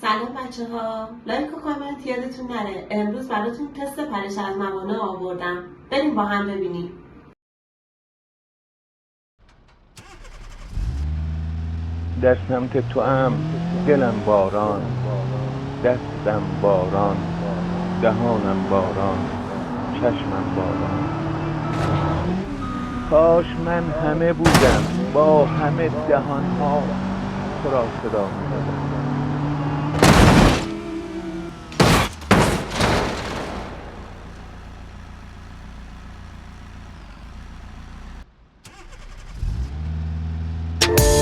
سلام بچه ها، لایک و کامنت یادتون نره. امروز براتون تست پرش از موانع آوردم. بریم با هم ببینیم. در سمت تو ام دلم باران، دستم باران، دهانم باران، چشمم باران. کاش من همه بودم با همه دهانها تو را صدا می‌دادم.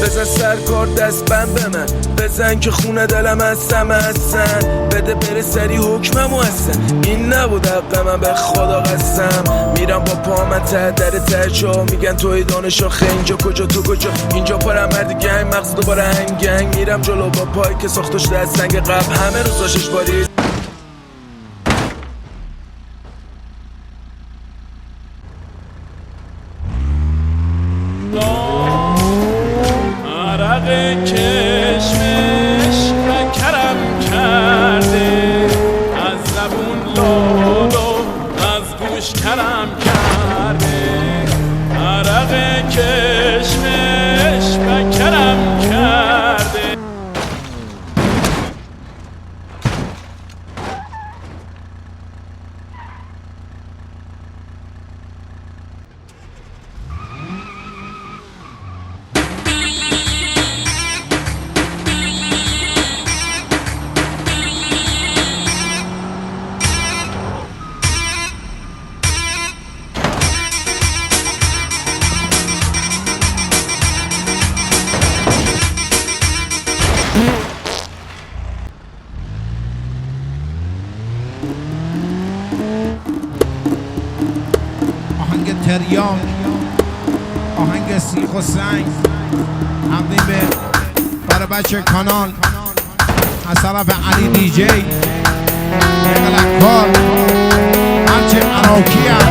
بزن سرکار دست بند به من، بزن که خونه دلم هستم هستن، بده بره سری حکممو هستن. این نبود حق من به خدا قسم. میرم با پامن ته در ترجا، میگن توی دانشا خیلی اینجا کجا تو کجا، اینجا پرم مرد گنگ مغز دوباره هنگنگ. میرم جلو با پای که ساختش در سنگ قبل، همه روزاشش باری عرق کشمش و کرم کرده، از زبون لال و از گوش کرم کرده. عرق کشمش و کرم کرده. آهنگ تریاک، آهنگ سیخ و سنگ، تقدیم به برای بچه کانال از طرف علی دی جی، قلقکار، همچه عراقی هم